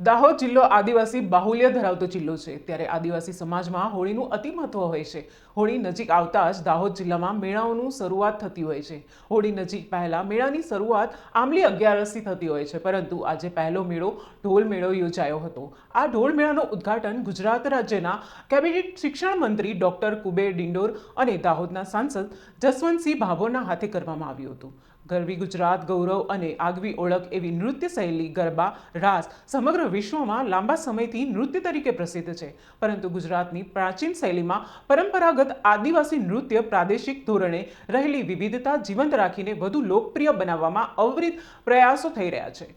દાહોદ જિલ્લો આદિવાસી બાહુલ્ય ધરાવતો જિલ્લો છે, ત્યારે આદિવાસી સમાજમાં હોળીનું અતિ મહત્વ હોય છે। હોળી નજીક આવતા જ દાહોદ જિલ્લામાં મેળાઓની શરૂઆત થતી હોય છે। હોળી નજીક પહેલા મેળાની શરૂઆત આંબલી 11થી થતી હોય છે, પરંતુ આજે પહેલો મેળો ઢોલ મેળો યોજાયો હતો। આ ઢોલ મેળાનું ઉદ્ઘાટન ગુજરાત રાજ્યના કેબિનેટ શિક્ષણ મંત્રી ડોક્ટર કુબેર ડિંડોર અને દાહોદના સાંસદ જસવંતસિંહ ભાભોરના હાથે કરવામાં આવ્યું હતું। ગરવી ગુજરાત ગૌરવ અને આગવી ઓળખ એવી નૃત્ય શૈલી ગરબા રાસ સમગ્ર વિશ્વમાં લાંબા સમયથી નૃત્ય તરીકે પ્રસિદ્ધ છે, પરંતુ ગુજરાતની પ્રાચીન શૈલીમાં પરંપરાગત આદિવાસી નૃત્ય પ્રાદેશિક ધોરણે રહેલી વિવિધતા જીવંત રાખીને વધુ લોકપ્રિય બનાવવામાં અવિરત પ્રયાસો થઈ રહ્યા છે।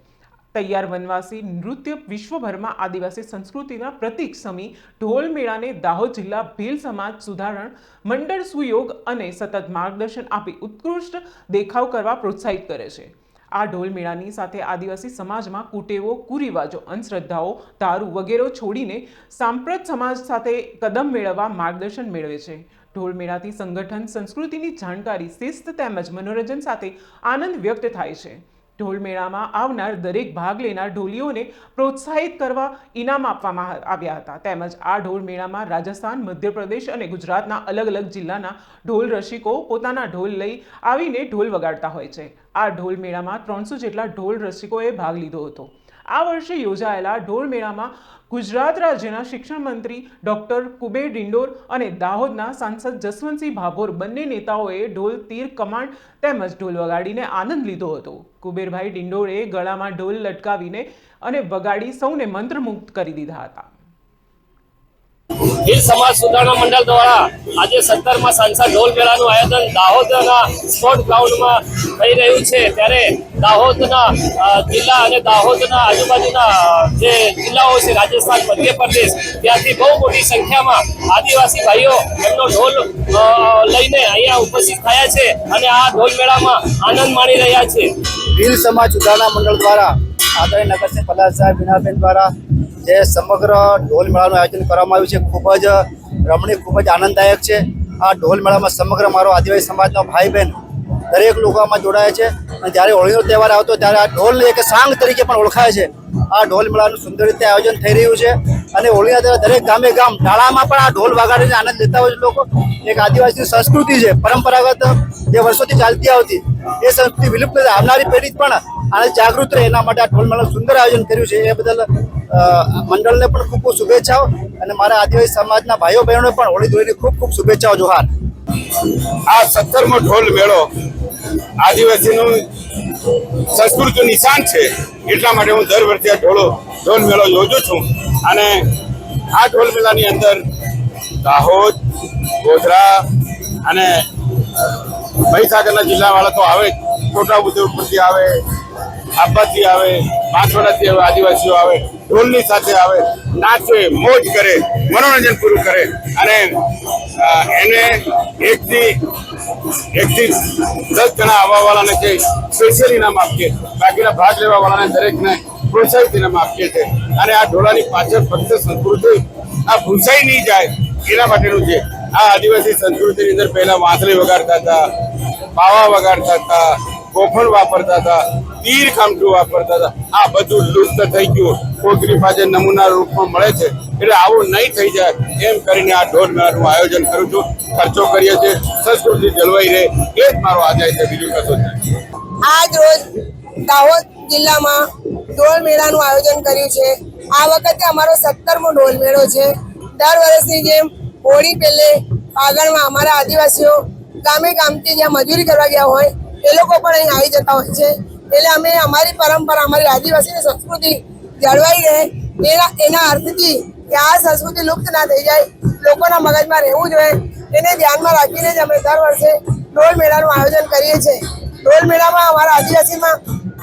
તૈયાર વનવાસી નૃત્ય વિશ્વભરમાં આદિવાસી સંસ્કૃતિના પ્રતીક સમી ઢોલ મેળાને દાહોદ જિલ્લા ભીલ સમાજ સુધારણ મંડળ સુયોગ અને સતત માર્ગદર્શન આપી ઉત્કૃષ્ટ દેખાવ કરવા પ્રોત્સાહિત કરે છે। આ ઢોલ મેળાની સાથે આદિવાસી સમાજમાં કુટેવો કુરિવાજો અંધશ્રદ્ધાઓ દારૂ વગેરે છોડીને સાંપ્રત સમાજ સાથે કદમ મેળવવા માર્ગદર્શન મેળવે છે। ઢોલ મેળાથી સંગઠન સંસ્કૃતિની જાણકારી શિસ્ત તેમજ મનોરંજન સાથે આનંદ વ્યક્ત થાય છે। ઢોલ મેળામાં આવનાર દરેક ભાગ લેનાર ઢોલીઓને પ્રોત્સાહિત કરવા ઇનામ આપવામાં આવ્યા હતા, તેમજ આ ઢોલ મેળામાં રાજસ્થાન મધ્યપ્રદેશ અને ગુજરાતના અલગ અલગ જિલ્લાના ઢોલ રસિકો પોતાના ઢોલ લઈ આવીને ઢોલ વગાડતા હોય છે। આ ઢોલ મેળામાં 300 જેટલા ઢોલ રસિકોએ ભાગ લીધો હતો। આ વર્ષે યોજાયેલા ઢોલ મેળામાં ગુજરાત રાજ્યના શિક્ષણ મંત્રી ડોક્ટર કુબેર ડિંડોર અને દાહોદના સાંસદ જસવંતસિંહ ભાભોર બંને નેતાઓએ ઢોલ તીર કમાન્ડ તેમજ ઢોલ વગાડીને આનંદ લીધો હતો। કુબેરભાઈ ડિંડોરે ગળામાં ઢોલ લટકાવીને અને વગાડી સૌને મંત્રમુગ્ધ કરી દીધા હતા। ભીલ સમાજ સુધારણા મંડળ દ્વારા આજે 17મા સાંસદ ઢોલ મેળાનું આયોજન દાહોદના સ્પોર્ટ ગ્રાઉન્ડમાં થઈ રહ્યું છે, ત્યારે દાહોદના જિલ્લા અને દાહોદના આજુબાજુના જે જિલ્લાઓ છે રાજસ્થાન મધ્યપ્રદેશ ત્યાંથી બહુ મોટી સંખ્યામાં આદિવાસી ભાઈઓ એમનો ઢોલ લઈને અહીંયા ઉપસ્થિત થયા છે અને આ ઢોલ મેળામાં આનંદ માણી રહ્યા છે। ભીલ સમાજ સુધારણા મંડળ દ્વારા આદરણીય નગરસેવક પલાસ સાહેબ બીનાબેન દ્વારા જે સમગ્ર ઢોલ મેળાનું આયોજન કરવામાં આવ્યું છે, ખૂબ જ રમણીય, ખૂબ જ આનંદદાયક છે। આ ઢોલ મેળામાં સમગ્ર મારો આદિવાસી સમાજનો ભાઈ બહેન દરેક લોકો આમાં જોડાયા છે અને જ્યારે હોળીનો તહેવાર આવતો ત્યારે આ ઢોલ એક સાંગ તરીકે પણ ઓળખાય છે। આ ઢોલ મેળાનું સુંદર રીતે આયોજન થઈ રહ્યું છે અને હોળીના તહેવાર દરેક ગામે ગામ ડાળામાં પણ આ ઢોલ વગાડીને આનંદ લેતા હોય છે લોકો। એક આદિવાસી સંસ્કૃતિ છે, પરંપરાગત જે વર્ષોથી ચાલતી આવતી એ સંસ્કૃતિ વિલુપ્ત આવનારી પેઢી પણ આને જાગૃત રહે એના માટે આ ઢોલ મેળાનું સુંદર આયોજન કર્યું છે। એ બદલ મંડળને પણ ખૂબ ખૂબ શુભેચ્છાઓ અને મારા આદિવાસી સમાજના ભાઈઓ બહેનોને પણ હોળી ધૂળેટીની ખૂબ ખૂબ શુભેચ્છાઓ। જોહાર। આ 17મો ઢોલ મેળો આદિવાસીનું સંસ્કૃતિનું નિશાન છે, એટલા માટે હું દર વર્ષે આ ઢોલ મેળો યોજું છું અને આ ઢોલ મેળાની અંદર દાહોદ ગોધરા અને મહીસાગરના જિલ્લાવાળા તો આવે, છોટાઉદેપુરથી આવે, આંબાથી આવે, બાંસવાડાથી આવે, આદિવાસીઓ આવે, ઢોલની સાથે આવે, નાચે મોજ કરે, મનોરંજન પૂરું કરે અને એને એકથી 10 જણા આવવાવાળાને જે સ્પેશિયલ ઇનામ આપીએ, બાકીના ભાગ લેવાવાળાને દરેકને પ્રોત્સાહિત ઇનામ આપીએ છીએ અને આ ઢોલાની પાછળ ફક્ત સંસ્કૃતિ આ ભૂસાઈ નહીં જાય એના માટેનું છે। આ આદિવાસી સંસ્કૃતિની અંદર પહેલા વાંસળી વગાડતા હતા, પાવા વગાડતા હતા, કોફણ વાપરતા હતા, તીર કામઠું વાપરતા હતા, આ બધું લુપ્ત થઈ ગયું, કોઈકની પાસે નમૂના રૂપમાં મળે છે, એટલે આવું નહીં થઈ જાય એમ કરીને આ ઢોલ મેળાનું આયોજન કરું છું। ખર્ચો કરીએ છીએ, સંસ્કૃતિ જળવાઈ રહે એ જ મારો આદાય છે, બીજું કશું નથી। આજ રોજ દાહોદ જિલ્લામાં ઢોલ મેળાનું આયોજન કર્યું છે। આ વખતે અમારો 17મો ઢોલ મેળો છે। દર વર્ષની જેમ હોળી પહેલે ફાગણમાં અમારા આદિવાસીઓ ગામે ગામથી જ્યાં મજૂરી કરવા ગયા હોય એ લોકો પણ અહીં આવી જતા હોય છે, એટલે અમે અમારી પરંપરા અમારી આદિવાસીની સંસ્કૃતિ જળવાઈ રહે એના અર્થથી કે આ સંસ્કૃતિ લુપ્ત ના થઈ જાય, લોકોના મગજમાં રહેવું જોઈએ એને ધ્યાનમાં રાખીને જ અમે દર વર્ષે ઢોલ મેળાનું આયોજન કરીએ છીએ। ઢોલ મેળામાં અમારા આદિવાસીમાં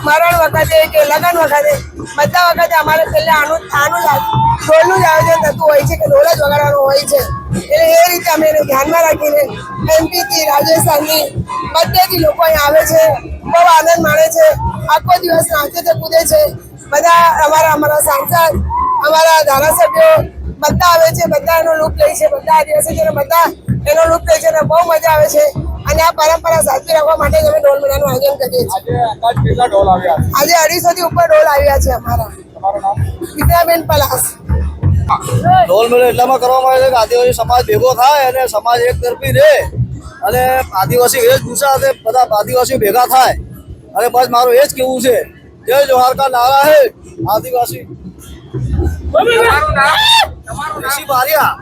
મરણ વખતે કે લગ્ન વખતે બધા વખતે અમારે પહેલા ઢોલનું જ આયોજન થતું હોય છે કે ઢોલ જ વગાડવાનું હોય છે, એટલે એ રીતે અમે એને ધ્યાનમાં રાખીને એમપીથી રાજસ્થાનથી બધેથી લોકો અહીં આવે છે, બહુ આનંદ માણે છે, આખો દિવસ નાચે છે, કૂદે છે। બધા અમારા સાંસદ, અમારા ધારાસભ્યો બધા આવે છે, બધા એનો લૂપ લે છે, બધા આદિવાસી છે બધા એનો લૂપ લે છે અને બહુ મજા આવે છે અને આ પરંપરા સાચવી રાખવા માટે જ અમે ઢોલ મેળાનું આયોજન કરીએ છીએ। આજે 250 થી ઉપર ઢોલ આવ્યા છે અમારા। તમારું નામ? વિદ્યાબેન પલાસ. ઢોલ મેળો એટલામાં કરવામાં આવે છે કે આદિવાસી સમાજ ભેગો થાય અને સમાજ એક તરફી રહે અને આદિવાસી વેશભૂષા સાથે બધા આદિવાસીઓ ભેગા થાય અને બસ મારું એ જ કેવું છે, જય જોહાર કા નારા હે આદિવાસી. તમારું નામ? ઋષિ બારિયા.